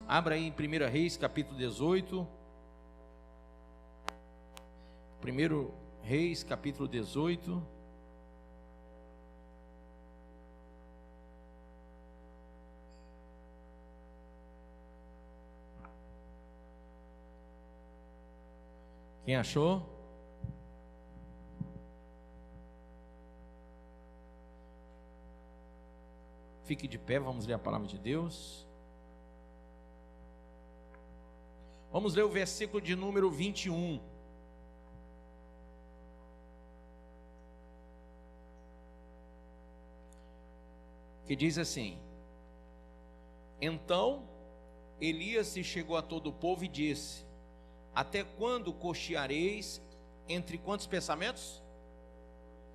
Abra aí em 1 Reis, capítulo 18. 1 Reis, capítulo 18. Quem achou? Fique de pé, vamos ler a palavra de Deus. Vamos ler o versículo de número 21. Que diz assim: Então Elias se chegou a todo o povo e disse: Até quando cocheareis entre quantos pensamentos?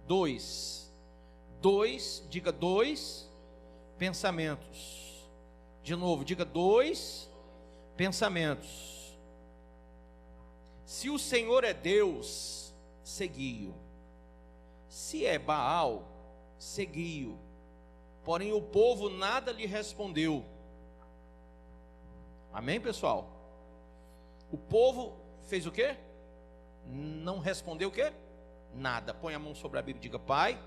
Dois, diga dois pensamentos. De novo, diga dois pensamentos. Se o Senhor é Deus, segui-o. Se é Baal, segui-o. Porém o povo nada lhe respondeu. Amém, pessoal? O povo fez o quê? Não respondeu o quê? Nada. Põe a mão sobre a Bíblia e diga: Pai,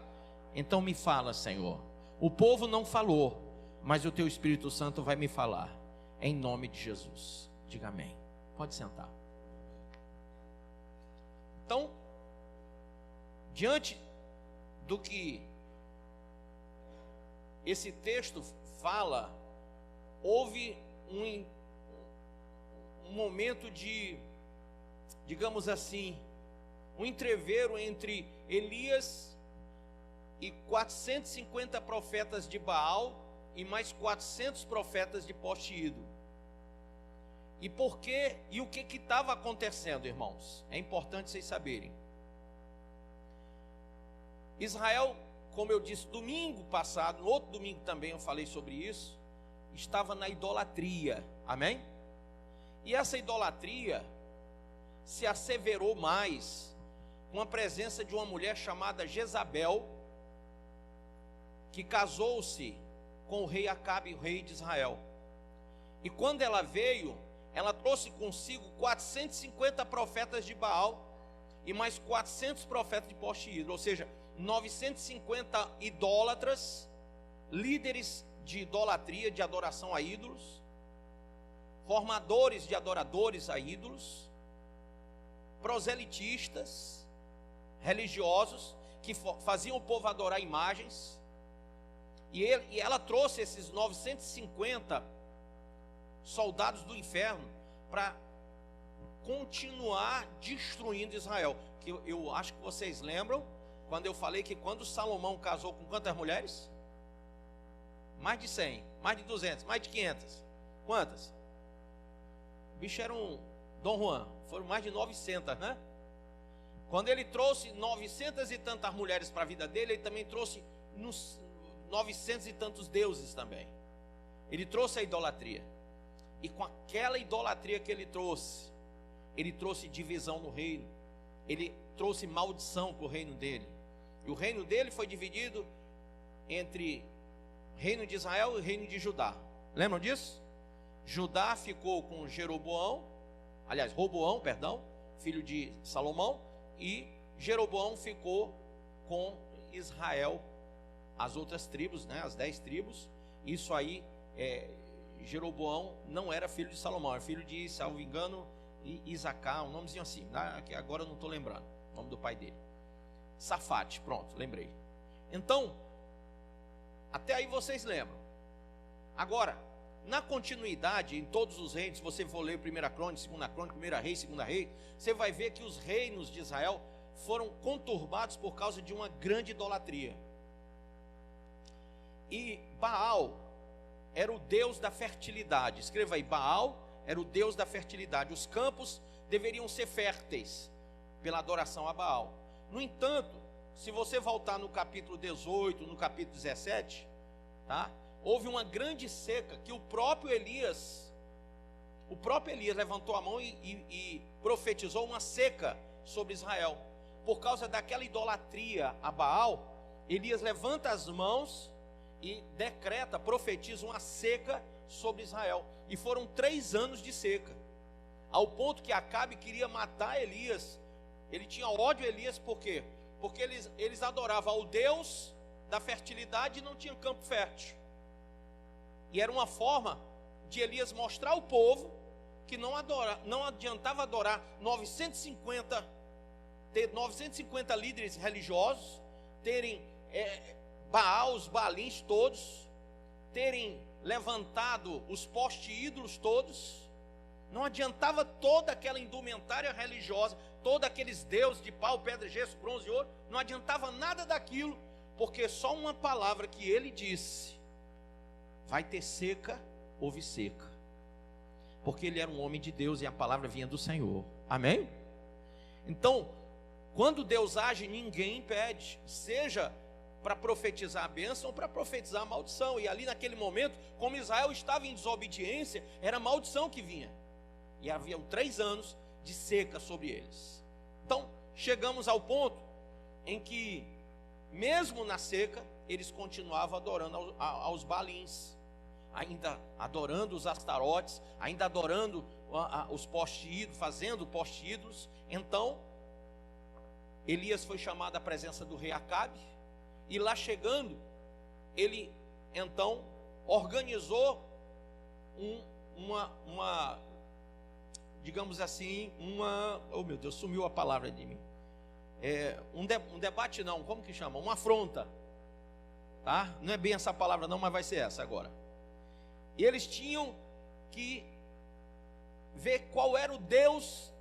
então me fala, Senhor. O povo não falou, mas o teu Espírito Santo vai me falar. Em nome de Jesus. Diga amém. Pode sentar. Então, diante do que esse texto fala, houve um momento de, digamos assim, um entreveiro entre Elias e 450 profetas de Baal e mais 400 profetas de poste ídolo. E por quê? E o que estava acontecendo, irmãos? É importante vocês saberem. Israel, como eu disse domingo passado, no outro domingo também eu falei sobre isso, estava na idolatria, amém? E essa idolatria se asseverou mais com a presença de uma mulher chamada Jezabel, que casou-se com o rei Acabe, o rei de Israel. E quando ela veio, ela trouxe consigo 450 profetas de Baal e mais 400 profetas de poste ídolo, ou seja, 950 idólatras, líderes de idolatria, de adoração a ídolos, formadores de adoradores a ídolos, proselitistas, religiosos, que faziam o povo adorar imagens. E ela trouxe esses 950 soldados do inferno para continuar destruindo Israel. Que eu acho que vocês lembram quando eu falei que quando Salomão casou com quantas mulheres? Mais de 100, mais de 200, mais de 500. Quantas? O bicho era um Dom Juan. Foram mais de 900, né? Quando ele trouxe 900 e tantas mulheres para a vida dele, ele também trouxe 900 e tantos deuses também. Ele trouxe a idolatria. E com aquela idolatria que ele trouxe divisão no reino. Ele trouxe maldição para o reino dele. E o reino dele foi dividido entre o reino de Israel e o reino de Judá. Lembram disso? Judá ficou com Roboão, filho de Salomão, e Jeroboão ficou com Israel, as outras tribos, né, as 10 tribos. Isso aí, Jeroboão não era filho de Salomão, era filho de, salvo engano, Isacar, um nomezinho assim, né, que agora eu não estou lembrando o nome do pai dele. Safate, pronto, lembrei. Então, até aí vocês lembram. Agora, na continuidade, em todos os reinos, se você for ler 1 Crônica, 2 Crônica, 1 Rei, 2 Rei, você vai ver que os reinos de Israel foram conturbados por causa de uma grande idolatria. E Baal era o deus da fertilidade. Escreva aí, Baal era o deus da fertilidade. Os campos deveriam ser férteis pela adoração a Baal. No entanto, se você voltar no capítulo 18, no capítulo 17, tá? Houve uma grande seca que o próprio Elias levantou a mão e profetizou uma seca sobre Israel. Por causa daquela idolatria a Baal, Elias levanta as mãos e decreta, profetiza uma seca sobre Israel. E foram 3 anos de seca, ao ponto que Acabe queria matar Elias. Ele tinha ódio a Elias, por quê? Porque eles adoravam ao Deus da fertilidade e não tinham campo fértil. E era uma forma de Elias mostrar ao povo que não adiantava adorar 950 líderes religiosos, terem os Baalins todos, terem levantado os postes ídolos todos. Não adiantava toda aquela indumentária religiosa, todos aqueles deuses de pau, pedra, gesso, bronze e ouro, não adiantava nada daquilo, porque só uma palavra que ele disse: vai ter seca, houve seca. Porque ele era um homem de Deus e a palavra vinha do Senhor. Amém? Então, quando Deus age, ninguém impede, seja para profetizar a bênção ou para profetizar a maldição. E ali naquele momento, como Israel estava em desobediência, era maldição que vinha. E haviam 3 anos de seca sobre eles. Então, chegamos ao ponto em que, mesmo na seca, eles continuavam adorando aos Baalins, ainda adorando os Astarotes, ainda adorando os postes ídolos, fazendo postes ídolos. Então, Elias foi chamado à presença do rei Acabe, e lá chegando, ele então organizou digamos assim, oh meu Deus, sumiu a palavra de mim, um debate não, como que chama? Uma afronta, tá? Não é bem essa palavra não, mas vai ser essa agora. E eles tinham que ver qual era o Deus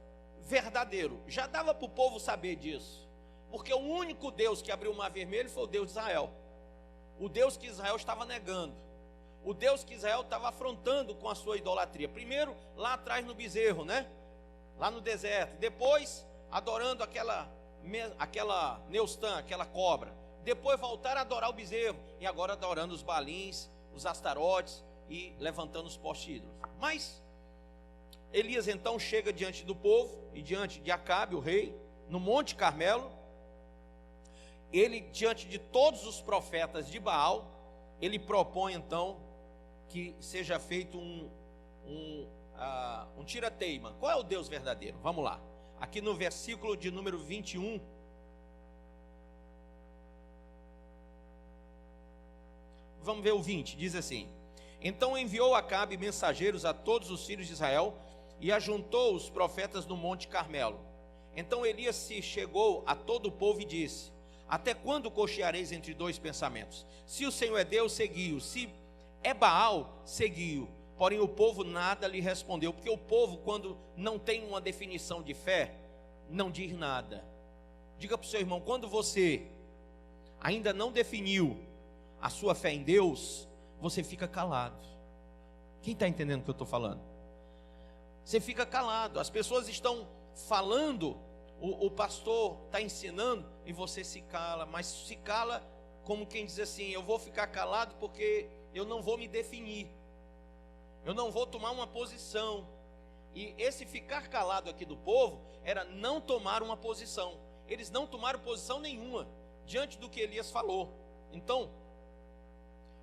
verdadeiro. Já dava para o povo saber disso, porque o único Deus que abriu o mar vermelho foi o Deus de Israel, o Deus que Israel estava negando, o Deus que Israel estava afrontando com a sua idolatria. Primeiro lá atrás no bezerro, né? Lá no deserto. Depois adorando aquela Neustã, aquela cobra. Depois voltaram a adorar o bezerro. E agora adorando os Baalins, os Astarotes e levantando os postes ídolos. Mas Elias então chega diante do povo e diante de Acabe, o rei, no Monte Carmelo. Ele, diante de todos os profetas de Baal, ele propõe então que seja feito um tira-teima. Qual é o Deus verdadeiro? Vamos lá. Aqui no versículo de número 21. Vamos ver o 20. Diz assim: então enviou Acabe mensageiros a todos os filhos de Israel e ajuntou os profetas no Monte Carmelo. Então Elias se chegou a todo o povo e disse: até quando cocheareis entre 2 pensamentos? Se o Senhor é Deus, segui-o. Se é Baal, segui-o. Porém o povo nada lhe respondeu, porque o povo, quando não tem uma definição de fé, não diz nada. Diga para o seu irmão: quando você ainda não definiu a sua fé em Deus, você fica calado. Quem está entendendo o que eu estou falando? Você fica calado. As pessoas estão falando, o pastor está ensinando e você se cala, mas se cala como quem diz assim: eu vou ficar calado porque eu não vou me definir, eu não vou tomar uma posição. E esse ficar calado aqui do povo era não tomar uma posição. Eles não tomaram posição nenhuma diante do que Elias falou. Então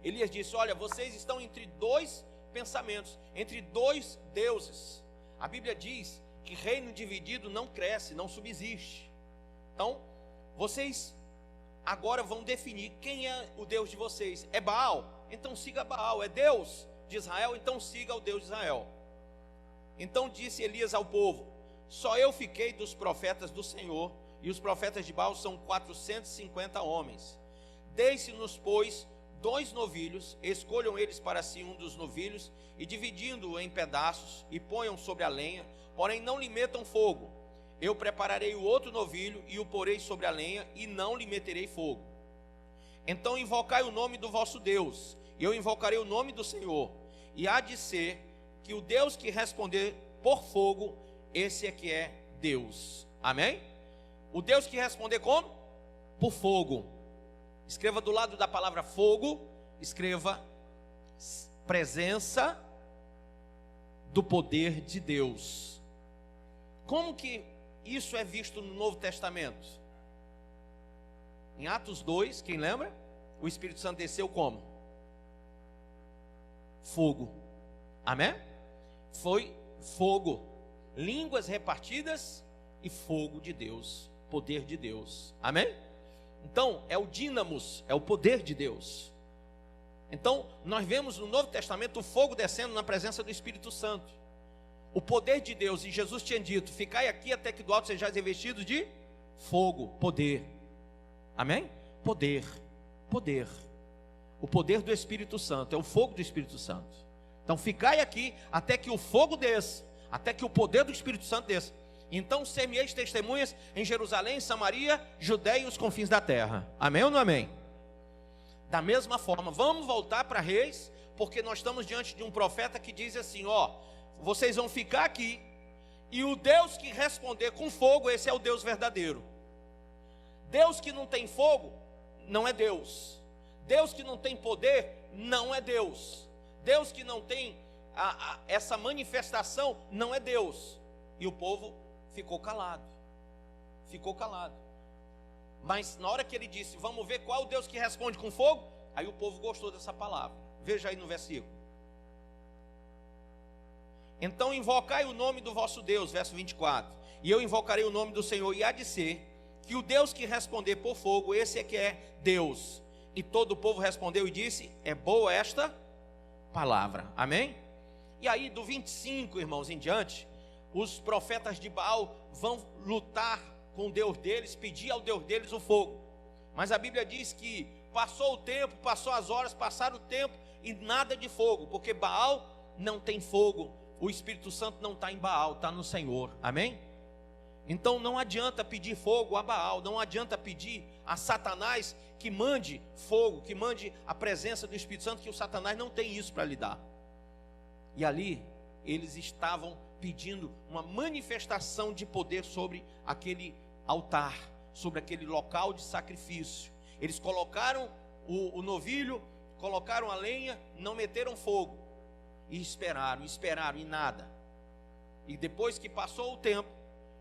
Elias disse: olha, vocês estão entre 2 pensamentos, entre 2 deuses. A Bíblia diz que reino dividido não cresce, não subsiste. Então vocês agora vão definir quem é o Deus de vocês. É Baal? Então siga Baal. É Deus de Israel? Então siga o Deus de Israel. Então disse Elias ao povo: só eu fiquei dos profetas do Senhor, e os profetas de Baal são 450 homens. Deixe-nos, pois, 2 novilhos, escolham eles para si um dos novilhos, e dividindo-o em pedaços, e ponham sobre a lenha, porém não lhe metam fogo. Eu prepararei o outro novilho, e o porei sobre a lenha, e não lhe meterei fogo. Então invocai o nome do vosso Deus, e eu invocarei o nome do Senhor, e há de ser que o Deus que responder por fogo, esse é que é Deus. Amém? O Deus que responder como? Por fogo. Escreva do lado da palavra fogo, escreva presença do poder de Deus. Como que isso é visto no Novo Testamento? Em Atos 2, quem lembra? O Espírito Santo desceu como? Fogo. Amém? Foi fogo, línguas repartidas e fogo de Deus, poder de Deus. Amém? Então, é o dínamos, é o poder de Deus. Então, nós vemos no Novo Testamento o fogo descendo na presença do Espírito Santo. O poder de Deus, e Jesus tinha dito: ficai aqui até que do alto sejais revestidos de fogo, poder. Amém? Poder, poder. O poder do Espírito Santo, é o fogo do Espírito Santo. Então, ficai aqui até que o fogo desça, até que o poder do Espírito Santo desça. Então, ser-me-eis testemunhas em Jerusalém, Samaria, Judeia e os confins da terra. Amém ou não amém? Da mesma forma, vamos voltar para Reis, porque nós estamos diante de um profeta que diz assim: ó, vocês vão ficar aqui, e o Deus que responder com fogo, esse é o Deus verdadeiro. Deus que não tem fogo, não é Deus. Deus que não tem poder, não é Deus. Deus que não tem essa manifestação, não é Deus. E o povo ficou calado. Ficou calado. Mas na hora que ele disse: vamos ver qual é o Deus que responde com fogo, aí o povo gostou dessa palavra. Veja aí no versículo. Então invocai o nome do vosso Deus, verso 24. E eu invocarei o nome do Senhor, e há de ser que o Deus que responder por fogo, esse é que é Deus. E todo o povo respondeu e disse: é boa esta palavra. Amém? E aí do 25, irmãos, em diante, os profetas de Baal vão lutar com o Deus deles, pedir ao Deus deles o fogo. Mas a Bíblia diz que passou o tempo, passou as horas, passaram o tempo e nada de fogo, porque Baal não tem fogo. O Espírito Santo não está em Baal, está no Senhor. Amém? Então não adianta pedir fogo a Baal, não adianta pedir a Satanás que mande fogo, que mande a presença do Espírito Santo, que o Satanás não tem isso para lhe dar. E ali eles estavam pedindo uma manifestação de poder sobre aquele altar, sobre aquele local de sacrifício. Eles colocaram o novilho, colocaram a lenha, não meteram fogo, e esperaram e nada. E depois que passou o tempo,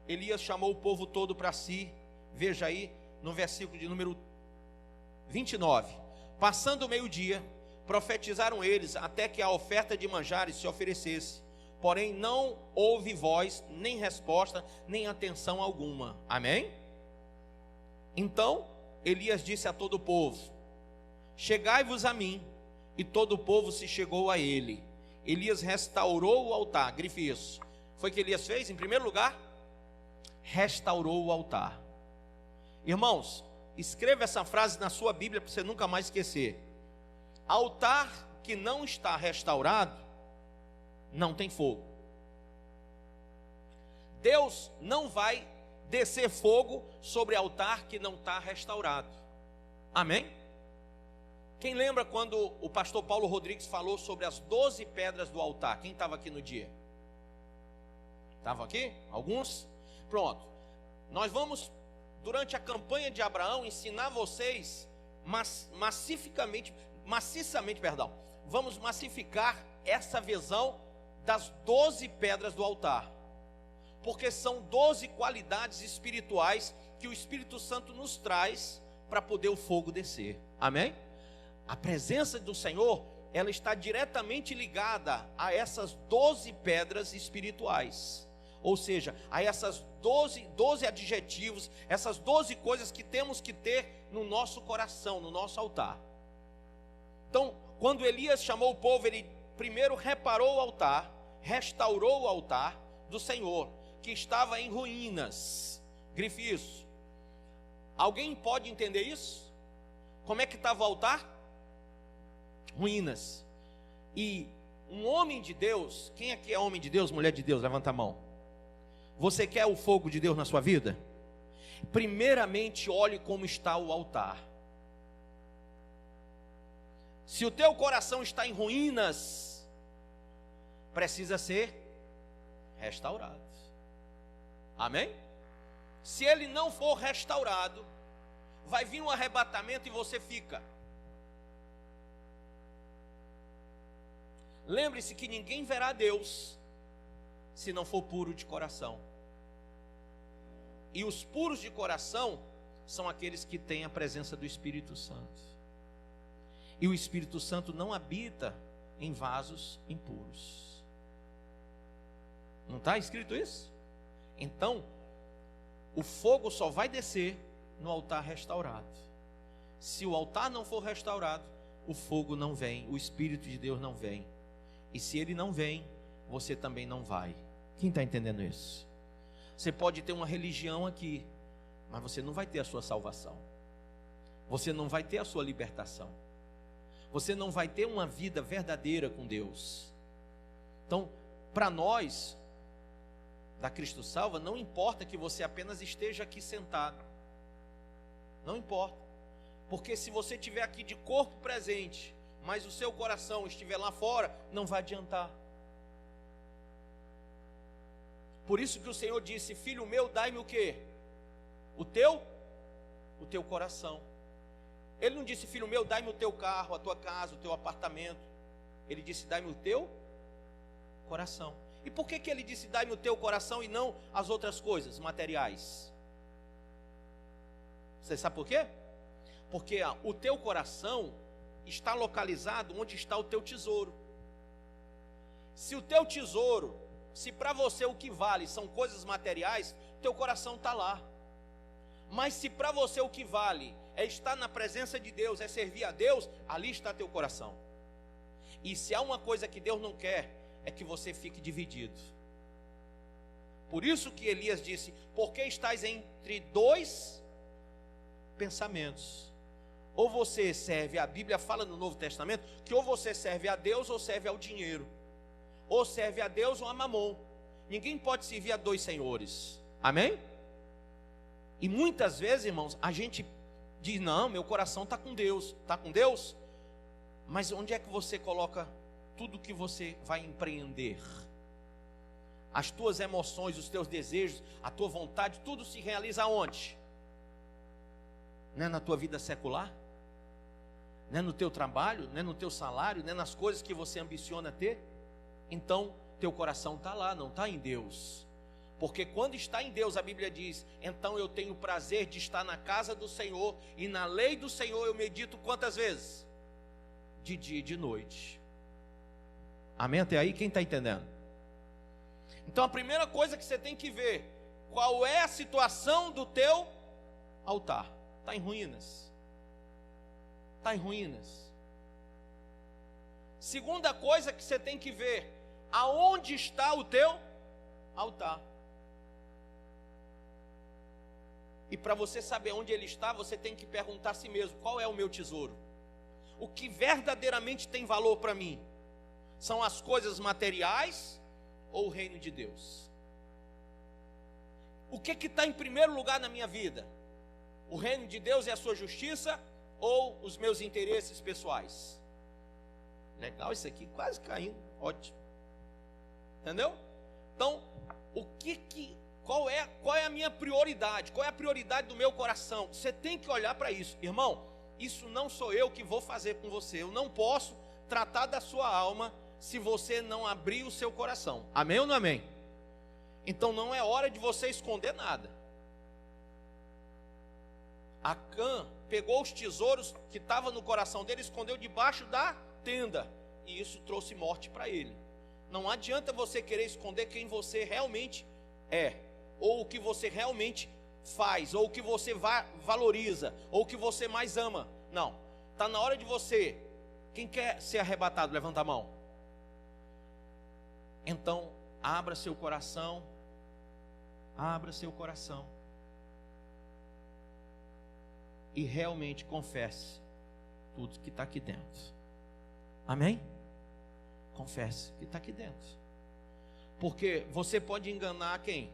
Elias chamou o povo todo para si. Veja aí no versículo de número 29. Passando o meio-dia, profetizaram eles até que a oferta de manjares se oferecesse. Porém não houve voz, nem resposta, nem atenção alguma. Amém? Então Elias disse a todo o povo: chegai-vos a mim. E todo o povo se chegou a ele. Elias restaurou o altar. Grife isso. Foi o que Elias fez? Em primeiro lugar, restaurou o altar. Irmãos, escreva essa frase na sua Bíblia para você nunca mais esquecer. Altar que não está restaurado, não tem fogo. Deus não vai descer fogo sobre altar que não está restaurado. Amém? Quem lembra quando o pastor Paulo Rodrigues falou sobre as 12 pedras do altar? Quem estava aqui no dia? Estavam aqui? Alguns? Pronto. Nós vamos, durante a campanha de Abraão, ensinar vocês maciçamente, vamos massificar essa visão das 12 pedras do altar. Porque são 12 qualidades espirituais que o Espírito Santo nos traz para poder o fogo descer. Amém? A presença do Senhor, ela está diretamente ligada a essas 12 pedras espirituais. Ou seja, a essas 12 adjetivos, essas 12 coisas que temos que ter no nosso coração, no nosso altar. Então, quando Elias chamou o povo, ele primeiro reparou o altar, restaurou o altar do Senhor, que estava em ruínas. Grife isso. Alguém pode entender isso? Como é que estava o altar? Ruínas. E um homem de Deus, quem aqui é homem de Deus, mulher de Deus? Levanta a mão. Você quer o fogo de Deus na sua vida? Primeiramente, olhe como está o altar. Se o teu coração está em ruínas, precisa ser restaurado. Amém? Se ele não for restaurado, vai vir um arrebatamento e você fica. Lembre-se que ninguém verá Deus se não for puro de coração. E os puros de coração são aqueles que têm a presença do Espírito Santo. E o Espírito Santo não habita em vasos impuros. Não está escrito isso? Então, o fogo só vai descer no altar restaurado. Se o altar não for restaurado, o fogo não vem, o Espírito de Deus não vem. E se ele não vem, você também não vai. Quem está entendendo isso? Você pode ter uma religião aqui, mas você não vai ter a sua salvação. Você não vai ter a sua libertação. Você não vai ter uma vida verdadeira com Deus. Então, para nós, da Cristo Salva, não importa que você apenas esteja aqui sentado. Não importa. Porque se você estiver aqui de corpo presente, mas o seu coração estiver lá fora, não vai adiantar. Por isso que o Senhor disse: filho meu, dai-me o quê? O teu coração. Ele não disse: filho meu, dai-me o teu carro, a tua casa, o teu apartamento. Ele disse: dai-me o teu coração. E por que ele disse: dai-me o teu coração e não as outras coisas materiais? Você sabe por quê? Porque o teu coração está localizado onde está o teu tesouro. Se o teu tesouro, se para você o que vale são coisas materiais, teu coração está lá. Mas se para você o que vale é estar na presença de Deus, é servir a Deus, ali está teu coração. E se há uma coisa que Deus não quer, é que você fique dividido. Por isso que Elias disse: porque estás entre dois pensamentos. Ou você serve, a Bíblia fala no Novo Testamento, que ou você serve a Deus ou serve ao dinheiro. Ou serve a Deus ou a Mamon. Ninguém pode servir a dois senhores. Amém? E muitas vezes, irmãos, a gente diz: não, meu coração está com Deus. Está com Deus? Mas onde é que você coloca tudo que você vai empreender? As tuas emoções, os teus desejos, a tua vontade, tudo se realiza aonde? Não é na tua vida secular? Não é no teu trabalho? Não é no teu salário? Não é nas coisas que você ambiciona ter? Então, teu coração está lá, não está em Deus. Porque quando está em Deus, a Bíblia diz: então eu tenho prazer de estar na casa do Senhor, e na lei do Senhor eu medito quantas vezes? De dia e de noite. Amém até aí? Quem está entendendo? Então a primeira coisa que você tem que ver: qual é a situação do teu altar? Está em ruínas. Está em ruínas. Segunda coisa que você tem que ver: aonde está o teu altar? E para você saber onde ele está, você tem que perguntar a si mesmo: qual é o meu tesouro? O que verdadeiramente tem valor para mim? São as coisas materiais ou o reino de Deus? O que está em primeiro lugar na minha vida? O reino de Deus e a sua justiça, ou os meus interesses pessoais? Legal isso aqui, quase caindo, ótimo. Entendeu? Então, qual é a minha prioridade? Qual é a prioridade do meu coração? Você tem que olhar para isso. Irmão, isso não sou eu que vou fazer com você. Eu não posso tratar da sua alma se você não abrir o seu coração. Amém ou não amém? Então não é hora de você esconder nada. Acã pegou os tesouros que estavam no coração dele, escondeu debaixo da tenda, e isso trouxe morte para ele. Não adianta você querer esconder quem você realmente é, ou o que você realmente faz, ou o que você valoriza, ou o que você mais ama. Não, está na hora de você. Quem quer ser arrebatado, levanta a mão. Então, abra seu coração. Abra seu coração. E realmente confesse tudo que está aqui dentro. Amém? Confesse que está aqui dentro. Porque você pode enganar quem?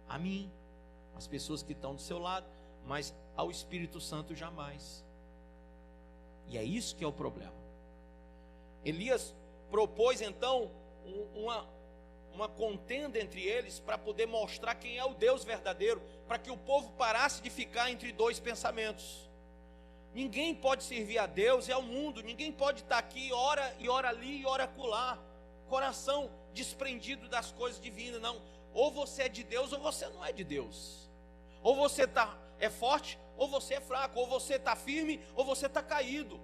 A mim, as pessoas que estão do seu lado, mas ao Espírito Santo jamais. E é isso que é o problema. Elias propôs então uma contenda entre eles para poder mostrar quem é o Deus verdadeiro, para que o povo parasse de ficar entre dois pensamentos. Ninguém pode servir a Deus e ao mundo. Ninguém pode estar aqui ora e ora ali e ora acolá, coração desprendido das coisas divinas. Não, ou você é de Deus ou você não é de Deus. Ou você é forte ou você é fraco. Ou você está firme ou você está caído.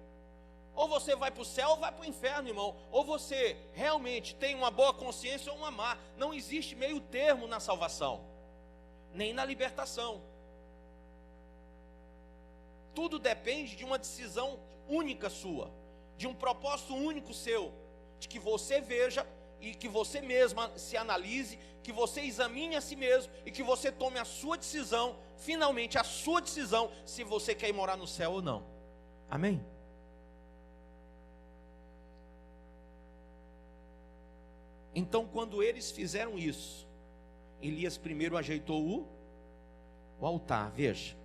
Ou você vai para o céu ou vai para o inferno, irmão. Ou você realmente tem uma boa consciência ou uma má. Não existe meio termo na salvação, nem na libertação. Tudo depende de uma decisão única sua, de um propósito único seu, de que você veja e que você mesma se analise, que você examine a si mesmo e que você tome a sua decisão, finalmente a sua decisão, se você quer ir morar no céu ou não. Amém? Então, quando eles fizeram isso, Elias primeiro ajeitou o altar, veja.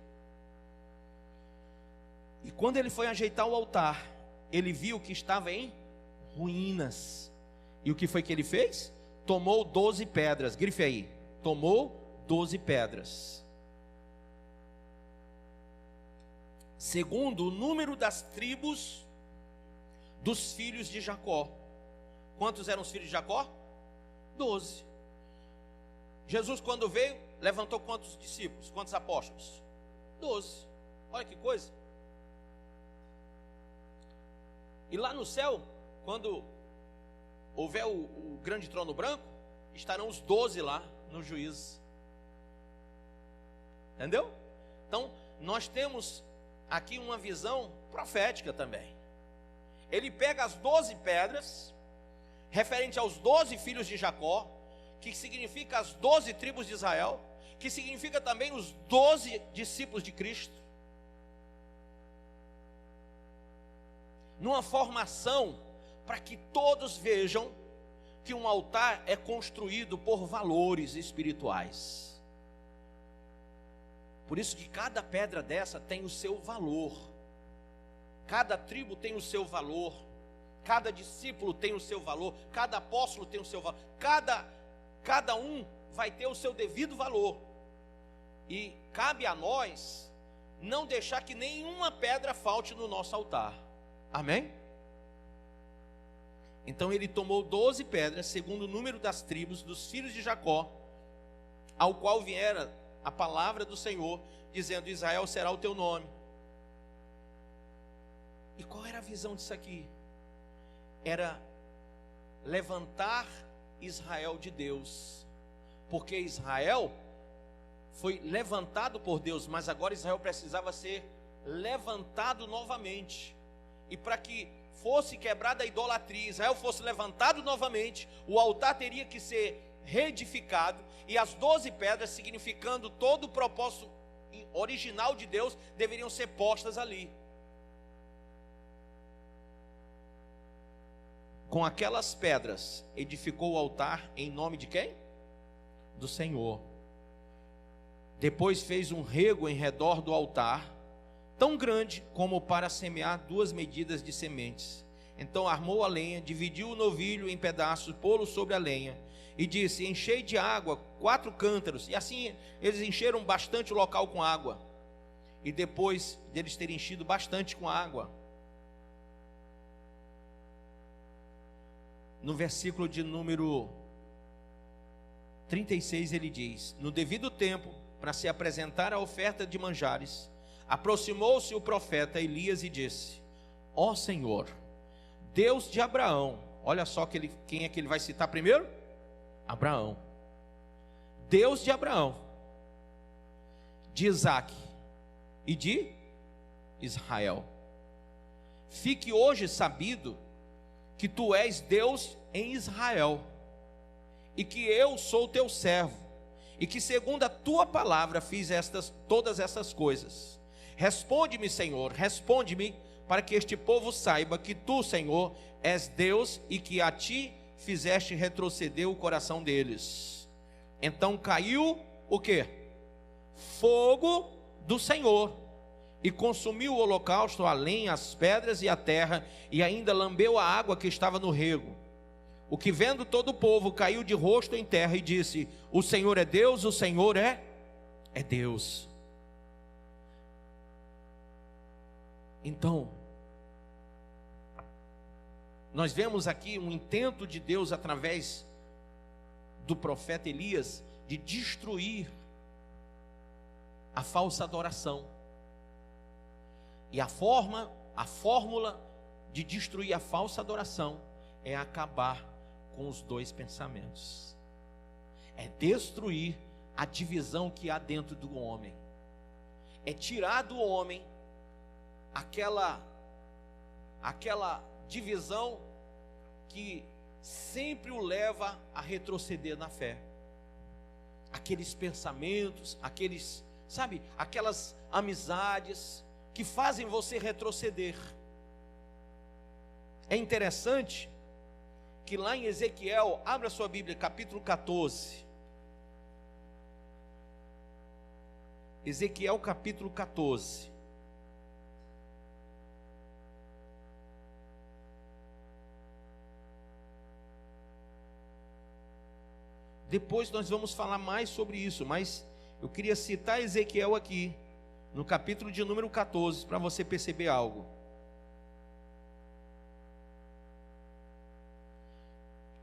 E quando ele foi ajeitar o altar, ele viu que estava em ruínas. E o que foi que ele fez? Tomou 12 pedras, grife aí, tomou 12 pedras. Segundo o número das tribos dos filhos de Jacó. Quantos eram os filhos de Jacó? 12. Jesus, quando veio, levantou quantos discípulos? Quantos apóstolos? 12. Olha que coisa. E lá no céu, quando houver o grande trono branco, estarão os 12 lá no juízo. Entendeu? Então, nós temos aqui uma visão profética também. Ele pega as 12 pedras, referente aos 12 filhos de Jacó, que significa as 12 tribos de Israel, que significa também os 12 discípulos de Cristo, numa formação para que todos vejam que um altar é construído por valores espirituais. Por isso que cada pedra dessa tem o seu valor, cada tribo tem o seu valor, cada discípulo tem o seu valor, cada apóstolo tem o seu valor, cada um vai ter o seu devido valor. E cabe a nós não deixar que nenhuma pedra falte no nosso altar. Amém? Então ele tomou 12 pedras, segundo o número das tribos dos filhos de Jacó, ao qual viera a palavra do Senhor, dizendo: Israel será o teu nome. E qual era a visão disso aqui? Era levantar Israel de Deus, porque Israel foi levantado por Deus, mas agora Israel precisava ser levantado novamente. E para que fosse quebrada a idolatria, Israel fosse levantado novamente, o altar teria que ser reedificado, e as 12 pedras, significando todo o propósito original de Deus, deveriam ser postas ali. Com aquelas pedras, edificou o altar em nome de quem? Do Senhor. Depois fez um rego em redor do altar, tão grande como para semear 2 medidas de sementes. Então armou a lenha, dividiu o novilho em pedaços, pô-lo sobre a lenha, e disse: enchei de água 4 cântaros. E assim eles encheram bastante o local com água. E depois deles terem enchido bastante com água, no versículo de número 36 ele diz: no devido tempo, para se apresentar a oferta de manjares, aproximou-se o profeta Elias e disse: ó Senhor, Deus de Abraão. Olha só quem é que ele vai citar primeiro? Abraão. Deus de Abraão, de Isaque e de Israel, fique hoje sabido que tu és Deus em Israel, e que eu sou teu servo, e que segundo a tua palavra fiz todas essas coisas. Responde-me, Senhor, responde-me, para que este povo saiba que tu, Senhor, és Deus, e que a ti fizeste retroceder o coração deles. Então caiu o quê? Fogo do Senhor, e consumiu o holocausto, a lenha, as pedras e a terra, e ainda lambeu a água que estava no rego. O que vendo todo o povo, caiu de rosto em terra e disse: o Senhor é Deus, o Senhor é Deus. Então, nós vemos aqui um intento de Deus através do profeta Elias de destruir a falsa adoração. E a fórmula de destruir a falsa adoração é acabar com os dois pensamentos. É destruir a divisão que há dentro do homem. É tirar do homem aquela divisão que sempre o leva a retroceder na fé. Aqueles pensamentos, aquelas amizades que fazem você retroceder. É interessante que lá em Ezequiel, abra sua Bíblia, capítulo 14. Ezequiel capítulo 14. Depois nós vamos falar mais sobre isso, mas eu queria citar Ezequiel aqui, no capítulo de número 14, para você perceber algo.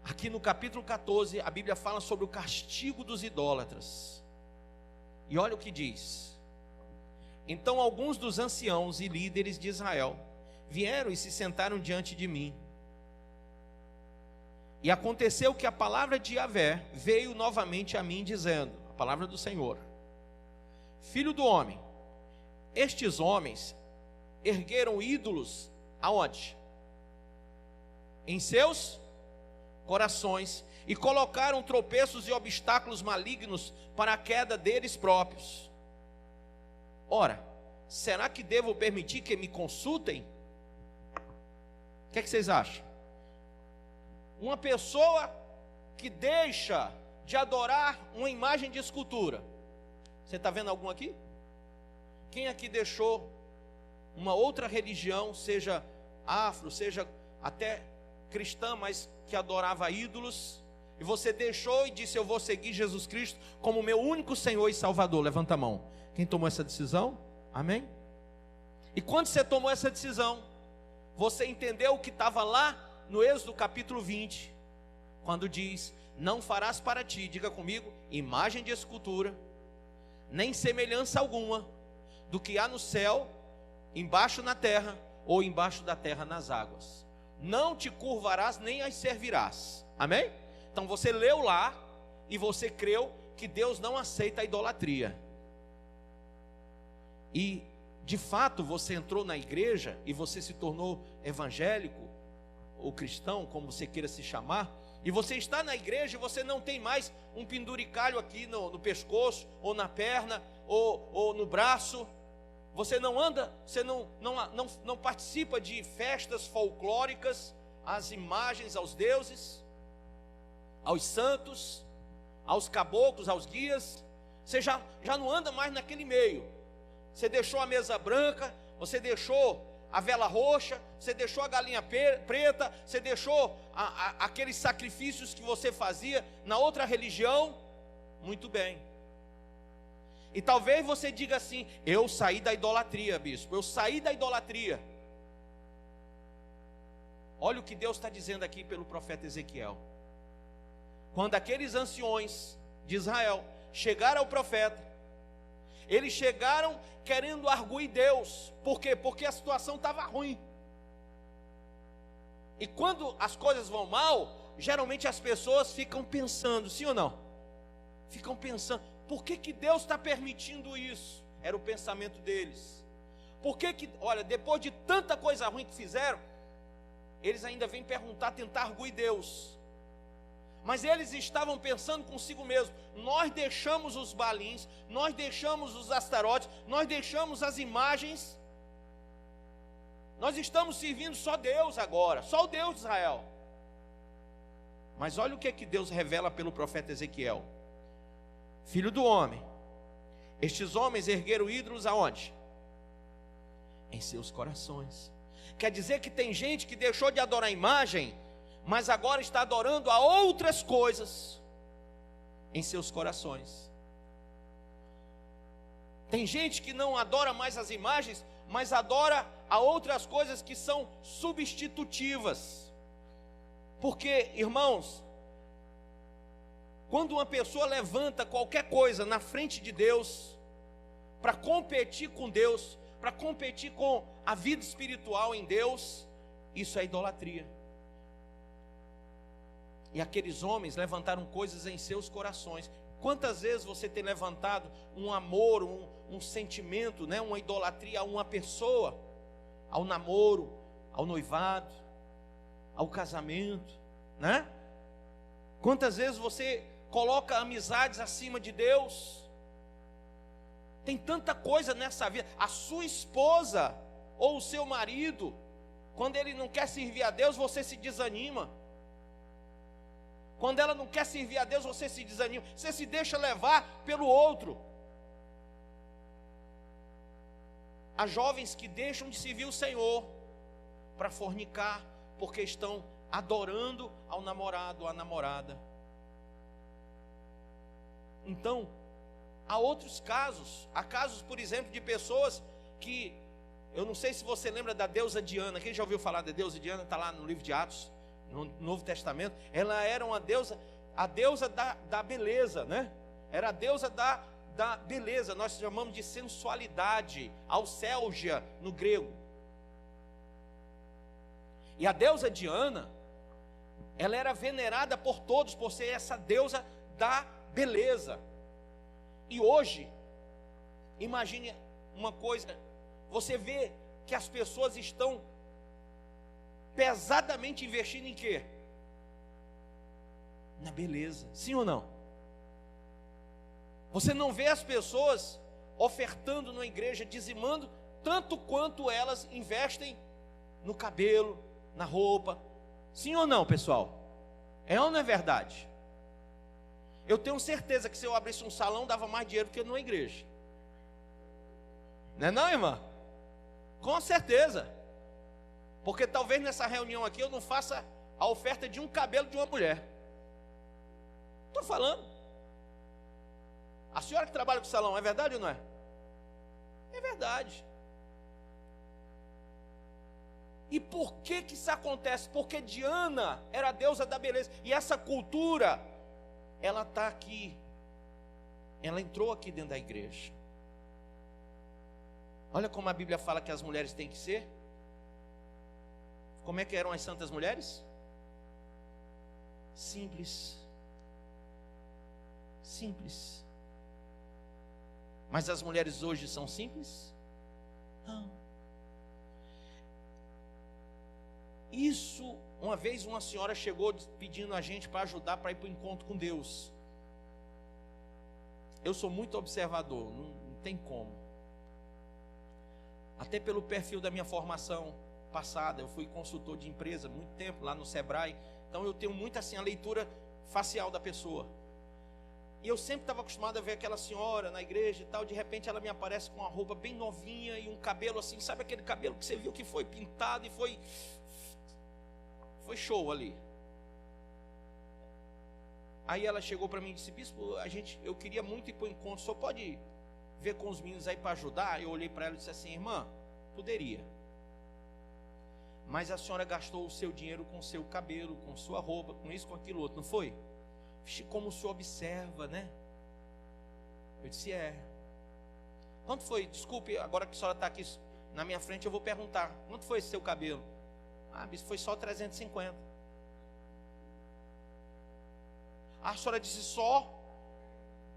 Aqui no capítulo 14, a Bíblia fala sobre o castigo dos idólatras. E olha o que diz: então alguns dos anciãos e líderes de Israel vieram e se sentaram diante de mim. E aconteceu que a palavra de Yahvé veio novamente a mim, dizendo, a palavra do Senhor: filho do homem, estes homens ergueram ídolos aonde? Em seus corações, e colocaram tropeços e obstáculos malignos para a queda deles próprios. Ora, será que devo permitir que me consultem? O que é que vocês acham? Uma pessoa que deixa de adorar uma imagem de escultura. Você está vendo algum aqui? Quem aqui deixou uma outra religião, seja afro, seja até cristã, mas que adorava ídolos, e você deixou e disse: eu vou seguir Jesus Cristo como meu único Senhor e Salvador? Levanta a mão. Quem tomou essa decisão? Amém? E quando você tomou essa decisão, você entendeu o que estava lá no Êxodo capítulo 20, quando diz: não farás para ti, diga comigo, imagem de escultura, nem semelhança alguma do que há no céu, embaixo na terra, ou embaixo da terra nas águas. Não te curvarás, nem as servirás. Amém? Então você leu lá, e você creu que Deus não aceita a idolatria. E de fato você entrou na igreja, e você se tornou evangélico, ou cristão, como você queira se chamar, e você está na igreja e você não tem mais um penduricalho aqui no pescoço, ou na perna, ou no braço. Você não anda, você não participa de festas folclóricas, às imagens, aos deuses, aos santos, aos caboclos, aos guias. Você já não anda mais naquele meio. Você deixou a mesa branca, você deixou a vela roxa, você deixou a galinha preta, você deixou aqueles sacrifícios que você fazia na outra religião. Muito bem. E talvez você diga assim: eu saí da idolatria, bispo, eu saí da idolatria. Olha o que Deus está dizendo aqui pelo profeta Ezequiel. Quando aqueles anciões de Israel chegaram ao profeta, eles chegaram querendo arguir Deus. Por quê? Porque a situação estava ruim. E quando as coisas vão mal, geralmente as pessoas ficam pensando, sim ou não? Ficam pensando, por que Deus está permitindo isso? Era o pensamento deles. Por que, olha, depois de tanta coisa ruim que fizeram, eles ainda vêm perguntar, tentar arguir Deus. Mas eles estavam pensando consigo mesmo: nós deixamos os balins, nós deixamos os astarotes, nós deixamos as imagens, nós estamos servindo só Deus agora, só o Deus de Israel. Mas olha o que Deus revela pelo profeta Ezequiel: filho do homem, estes homens ergueram ídolos aonde? Em seus corações. Quer dizer que tem gente que deixou de adorar a imagem, mas agora está adorando a outras coisas em seus corações. Tem gente que não adora mais as imagens, mas adora a outras coisas que são substitutivas. Porque, irmãos, quando uma pessoa levanta qualquer coisa na frente de Deus, para competir com Deus, para competir com a vida espiritual em Deus, Isso é idolatria. E aqueles homens levantaram coisas em seus corações. Quantas vezes você tem levantado um amor, um sentimento, né? Uma idolatria a uma pessoa, ao namoro, ao noivado, ao casamento, né? Quantas vezes você coloca amizades acima de Deus? Tem tanta coisa nessa vida. A sua esposa ou o seu marido, quando ele não quer servir a Deus, você se desanima. Quando ela não quer servir a Deus, você se desanima. Você se deixa levar pelo outro. Há jovens que deixam de servir o Senhor para fornicar, porque estão adorando ao namorado, à namorada. Então, há outros casos. Há casos, por exemplo, de pessoas que, eu não sei se você lembra da deusa Diana. Quem já ouviu falar da deusa Diana? Está lá no livro de Atos, no Novo Testamento. Ela era uma deusa, a deusa da beleza, né? Era a deusa da beleza. Nós chamamos de sensualidade, alcélgia no grego. E a deusa Diana, ela era venerada por todos por ser essa deusa da beleza. E hoje, imagine uma coisa, você vê que as pessoas estão pesadamente investindo em quê? Na beleza, sim ou não? Você não vê as pessoas ofertando na igreja, dizimando, tanto quanto elas investem no cabelo, na roupa, sim ou não, pessoal? É ou não é verdade? Eu tenho certeza que se eu abrisse um salão, dava mais dinheiro do que numa igreja. Não é não, irmã? Com certeza. Porque talvez nessa reunião aqui eu não faça a oferta de um cabelo de uma mulher. Estou falando. A senhora que trabalha com salão, é verdade ou não é? É verdade. E por que isso acontece? Porque Diana era a deusa da beleza. E essa cultura, ela está aqui. Ela entrou aqui dentro da igreja. Olha como a Bíblia fala que as mulheres têm que ser. Como é que eram as santas mulheres? Simples. Simples. Mas as mulheres hoje são simples? Não. Isso, uma vez uma senhora chegou pedindo a gente para ajudar para ir para o encontro com Deus. Eu sou muito observador, não tem como. Até pelo perfil da minha formação passada, eu fui consultor de empresa muito tempo lá no Sebrae, então eu tenho muito assim a leitura facial da pessoa. E eu sempre estava acostumado a ver aquela senhora na igreja e tal, de repente ela me aparece com uma roupa bem novinha e um cabelo assim, sabe aquele cabelo que você viu que foi pintado e foi show ali. Aí ela chegou para mim e disse: bispo, eu queria muito ir para o encontro, só pode ver com os meninos aí para ajudar? Eu olhei para ela e disse assim: irmã, poderia, mas a senhora gastou o seu dinheiro com o seu cabelo, com sua roupa, com isso, com aquilo outro, não foi? Vixe, como o senhor observa, né? Eu disse: é. Quanto foi? Desculpe, agora que a senhora está aqui na minha frente, eu vou perguntar: quanto foi esse seu cabelo? Ah, bispo, foi só 350. A senhora disse só,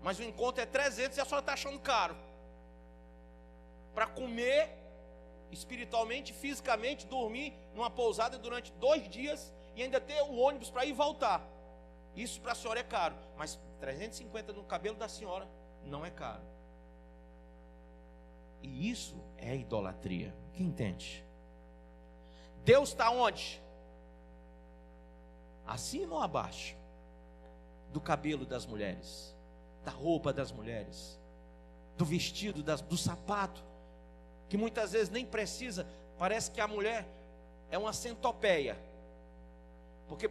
mas o encontro é 300 e a senhora está achando caro. Para comer espiritualmente, fisicamente, dormir numa pousada durante 2 dias e ainda ter um ônibus para ir e voltar. Isso para a senhora é caro, mas 350 no cabelo da senhora não é caro. E isso é idolatria. Quem entende? Deus está onde? Acima ou abaixo? Do cabelo das mulheres, da roupa das mulheres, do vestido, do sapato, que muitas vezes nem precisa. Parece que a mulher é uma centopeia, porque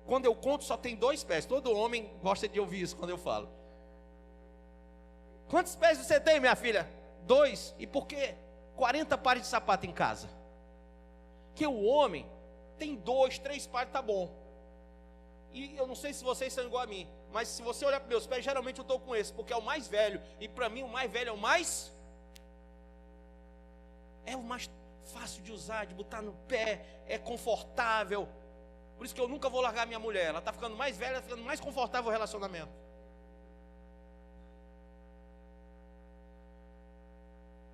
quando eu conto só tem 2 pés. Todo homem gosta de ouvir isso quando eu falo. Quantos pés você tem, minha filha? 2. E por que 40 pares de sapato em casa? Que o homem tem 2, 3 pares, tá bom. E eu não sei se vocês são igual a mim, mas se você olhar para meus pés, geralmente eu estou com esse, porque é o mais velho. E para mim o mais velho é o mais fácil de usar, de botar no pé, é confortável. Por isso que eu nunca vou largar minha mulher. Ela está ficando mais velha, ficando mais confortável o relacionamento.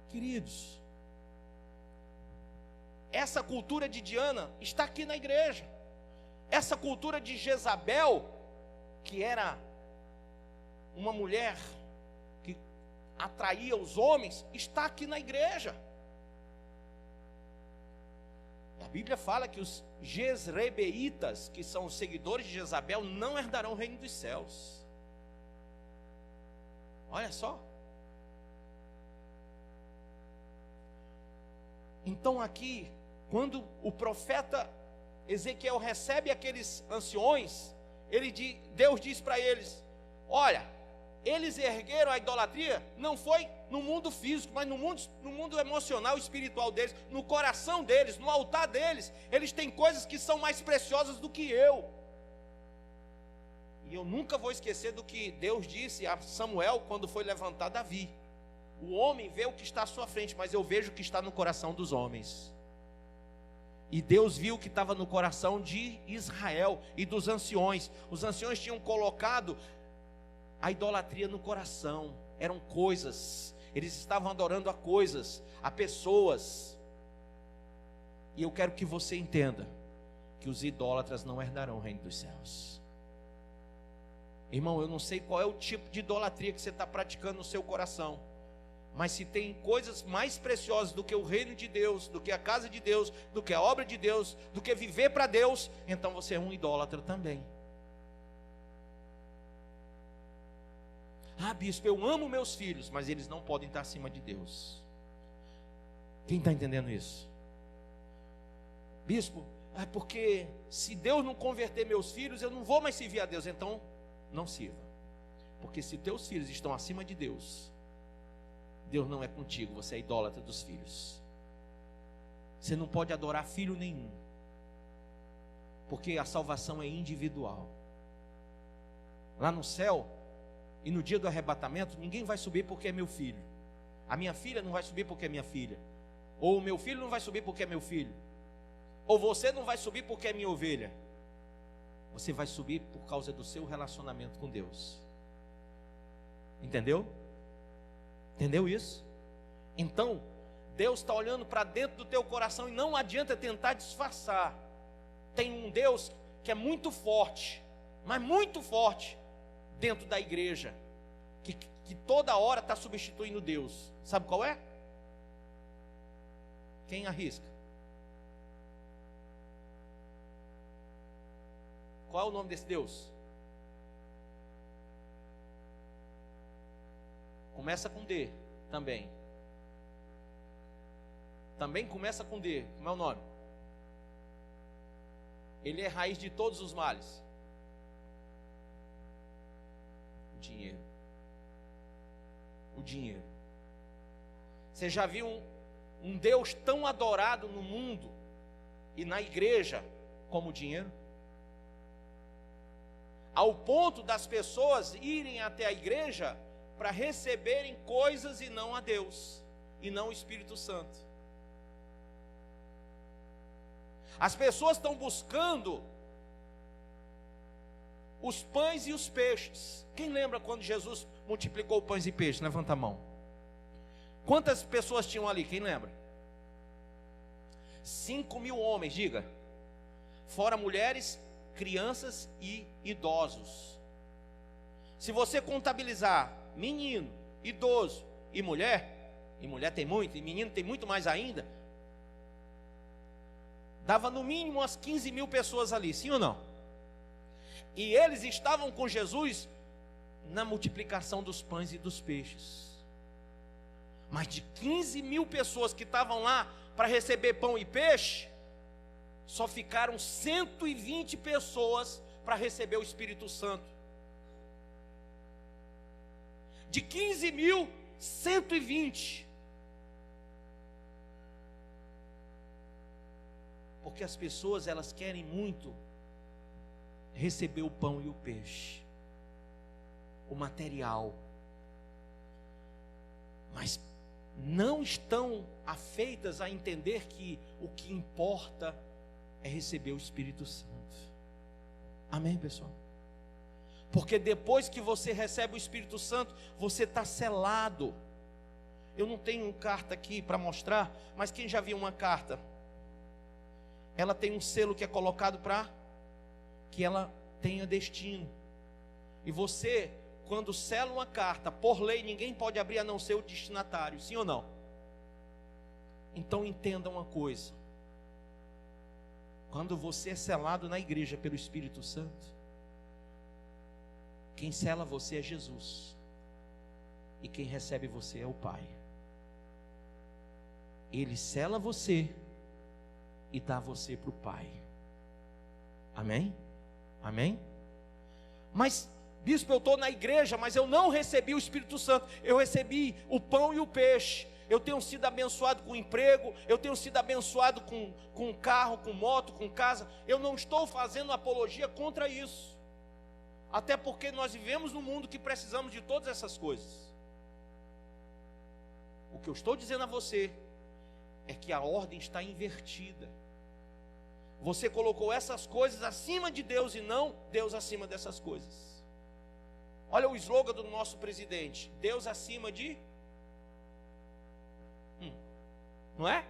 Queridos, essa cultura de Diana está aqui na igreja. Essa cultura de Jezabel, que era uma mulher que atraía os homens, está aqui na igreja. A Bíblia fala que os jezreelitas, que são os seguidores de Jezabel, não herdarão o reino dos céus. Olha só. Então aqui, quando o profeta Ezequiel recebe aqueles anciões, Deus diz para eles: olha, eles ergueram a idolatria, não foi no mundo físico, mas no mundo emocional, espiritual deles, no coração deles, no altar deles. Eles têm coisas que são mais preciosas do que eu. E eu nunca vou esquecer do que Deus disse a Samuel quando foi levantar Davi: o homem vê o que está à sua frente, mas eu vejo o que está no coração dos homens. E Deus viu o que estava no coração de Israel e dos anciões. Os anciões tinham colocado a idolatria no coração. Eram coisas, eles estavam adorando a coisas, a pessoas. E eu quero que você entenda que os idólatras não herdarão o reino dos céus. Irmão, eu não sei qual é o tipo de idolatria que você está praticando no seu coração, mas se tem coisas mais preciosas do que o reino de Deus, do que a casa de Deus, do que a obra de Deus, do que viver para Deus, então você é um idólatra também. Ah, bispo, eu amo meus filhos, mas eles não podem estar acima de Deus. Quem está entendendo isso? Bispo, porque se Deus não converter meus filhos, eu não vou mais servir a Deus. Então, não sirva. Porque se teus filhos estão acima de Deus, Deus não é contigo, você é idólatra dos filhos. Você não pode adorar filho nenhum, porque a salvação é individual. Lá no céu, e no dia do arrebatamento, ninguém vai subir porque é meu filho. A minha filha não vai subir porque é minha filha. Ou o meu filho não vai subir porque é meu filho. Ou você não vai subir porque é minha ovelha. Você vai subir por causa do seu relacionamento com Deus. Entendeu? Entendeu isso? Então, Deus está olhando para dentro do teu coração e não adianta tentar disfarçar. Tem um Deus que é muito forte, mas muito forte, dentro da igreja, que toda hora está substituindo Deus. Sabe qual é? Quem arrisca? Qual é o nome desse Deus? Começa com D também. Também começa com D. Como é o nome? Ele é raiz de todos os males. O dinheiro. O dinheiro. Você já viu um Deus tão adorado no mundo e na igreja como o dinheiro? Ao ponto das pessoas irem até a igreja para receberem coisas e não a Deus, e não o Espírito Santo. As pessoas estão buscando os pães e os peixes. Quem lembra quando Jesus multiplicou pães e peixes? Levanta a mão. Quantas pessoas tinham ali? Quem lembra? 5.000 homens, diga. Fora mulheres, crianças e idosos. Se você contabilizar menino, idoso e mulher tem muito, e menino tem muito mais ainda, dava no mínimo umas 15.000 pessoas ali, sim ou não? E eles estavam com Jesus na multiplicação dos pães e dos peixes. Mas de 15.000 pessoas que estavam lá para receber pão e peixe, só ficaram 120 pessoas para receber o Espírito Santo. De 15.000, 120. Porque as pessoas, elas querem muito receber o pão e o peixe, o material. Mas não estão afeitas a entender que o que importa é receber o Espírito Santo. Amém, pessoal? Porque depois que você recebe o Espírito Santo, você está selado. Eu não tenho carta aqui para mostrar, mas quem já viu uma carta? Ela tem um selo que é colocado para que ela tenha destino. E você, quando sela uma carta, por lei, ninguém pode abrir a não ser o destinatário, sim ou não? Então entenda uma coisa: quando você é selado na igreja pelo Espírito Santo, quem sela você é Jesus, e quem recebe você é o Pai. Ele sela você e dá você para o Pai. Amém? Amém? Mas, bispo, eu estou na igreja, mas eu não recebi o Espírito Santo. Eu recebi o pão e o peixe. Eu tenho sido abençoado com emprego, eu tenho sido abençoado com carro, com moto, com casa. Eu não estou fazendo apologia contra isso, até porque nós vivemos num mundo que precisamos de todas essas coisas. O que eu estou dizendo a você é que a ordem está invertida. Você colocou essas coisas acima de Deus e não Deus acima dessas coisas. Olha o slogan do nosso presidente: Deus acima de... Não é?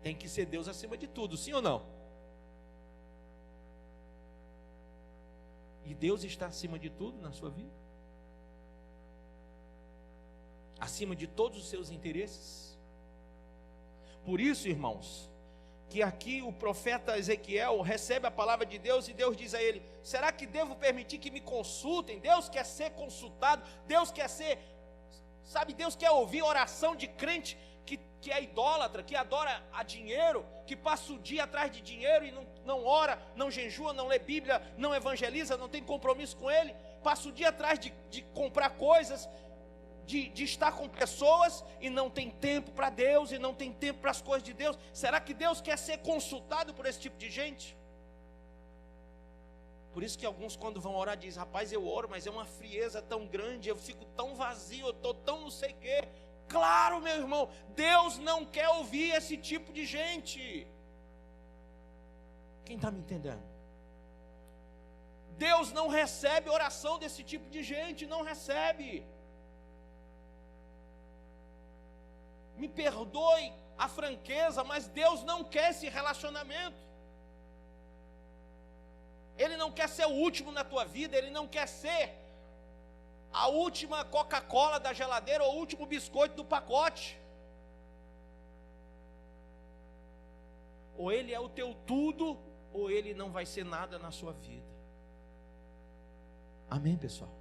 Tem que ser Deus acima de tudo, sim ou não? E Deus está acima de tudo na sua vida? Acima de todos os seus interesses? Por isso, irmãos, que aqui o profeta Ezequiel recebe a palavra de Deus e Deus diz a ele: será que devo permitir que me consultem? Deus quer ser consultado, Deus quer ser, sabe, Deus quer ouvir oração de crente que é idólatra, que adora a dinheiro, que passa o dia atrás de dinheiro e não ora, não jejua, não lê Bíblia, não evangeliza, não tem compromisso com Ele, passa o dia atrás de comprar coisas, de estar com pessoas e não tem tempo para Deus e não tem tempo para as coisas de Deus. Será que Deus quer ser consultado por esse tipo de gente? Por isso que alguns, quando vão orar, dizem: rapaz, eu oro, mas é uma frieza tão grande, eu fico tão vazio, eu estou tão não sei o quê. Claro, meu irmão, Deus não quer ouvir esse tipo de gente. Quem está me entendendo? Deus não recebe oração desse tipo de gente, não recebe. Me perdoe a franqueza, mas Deus não quer esse relacionamento. Ele não quer ser o último na tua vida, Ele não quer ser a última Coca-Cola da geladeira ou o último biscoito do pacote. Ou Ele é o teu tudo, ou Ele não vai ser nada na sua vida. Amém, pessoal?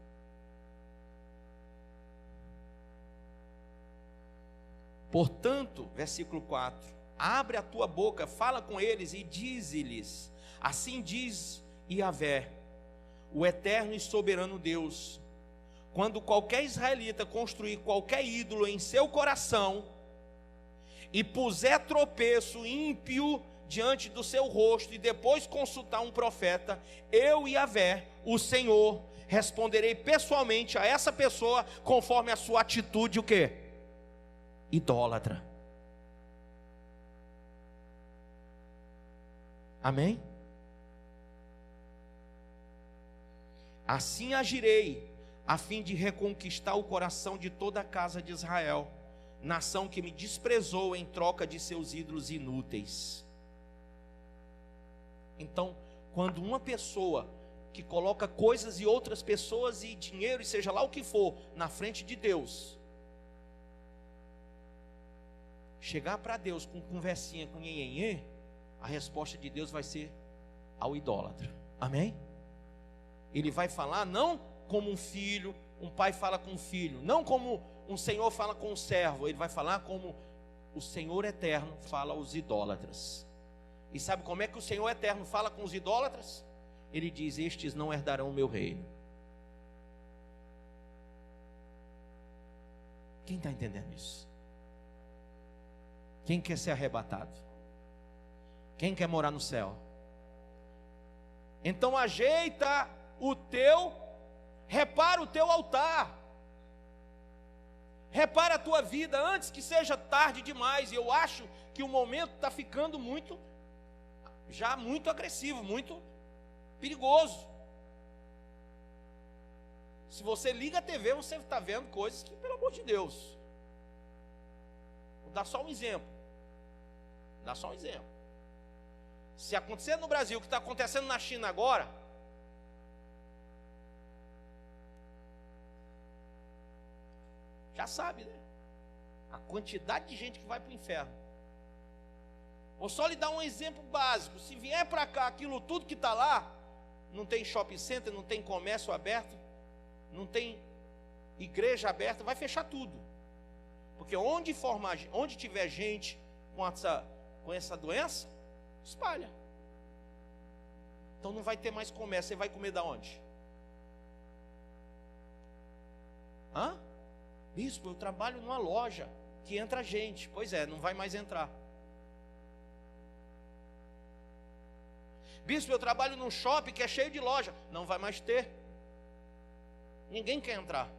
Portanto, versículo 4: abre a tua boca, fala com eles e dize-lhes: assim diz Yahvé, o eterno e soberano Deus, quando qualquer israelita construir qualquer ídolo em seu coração e puser tropeço ímpio diante do seu rosto e depois consultar um profeta, eu, Yahvé, o Senhor, responderei pessoalmente a essa pessoa conforme a sua atitude, o quê? Idólatra. Amém? Assim agirei, a fim de reconquistar o coração de toda a casa de Israel, nação que me desprezou em troca de seus ídolos inúteis. Então, quando uma pessoa que coloca coisas e outras pessoas e dinheiro e seja lá o que for na frente de Deus, chegar para Deus com conversinha, com nhenhenhê, a resposta de Deus vai ser ao idólatra. Amém? Ele vai falar não como um filho, um pai fala com um filho, não como um senhor fala com um servo, ele vai falar como o Senhor eterno fala aos idólatras. E sabe como é que o Senhor eterno fala com os idólatras? Ele diz: estes não herdarão o meu reino. Quem está entendendo isso? Quem quer ser arrebatado? Quem quer morar no céu? Então ajeita o teu, repara o teu altar, Repara a tua vida antes que seja tarde demais. Eu acho que o momento está ficando muito agressivo, muito perigoso. Se você liga a TV, você está vendo coisas que, pelo amor de Deus. Vou dar só um exemplo. Se acontecer no Brasil o que está acontecendo na China agora, já sabe, né? A quantidade de gente que vai para o inferno. Vou só lhe dar um exemplo básico. Se vier para cá aquilo tudo que está lá, não tem shopping center, não tem comércio aberto, não tem igreja aberta, vai fechar tudo. Porque onde tiver gente com essa doença, espalha. Então não vai ter mais comércio. Você vai comer da onde? Bispo, eu trabalho numa loja que entra gente. Pois é, não vai mais entrar. Bispo, eu trabalho num shopping que é cheio de loja. Não vai mais ter. Ninguém quer entrar.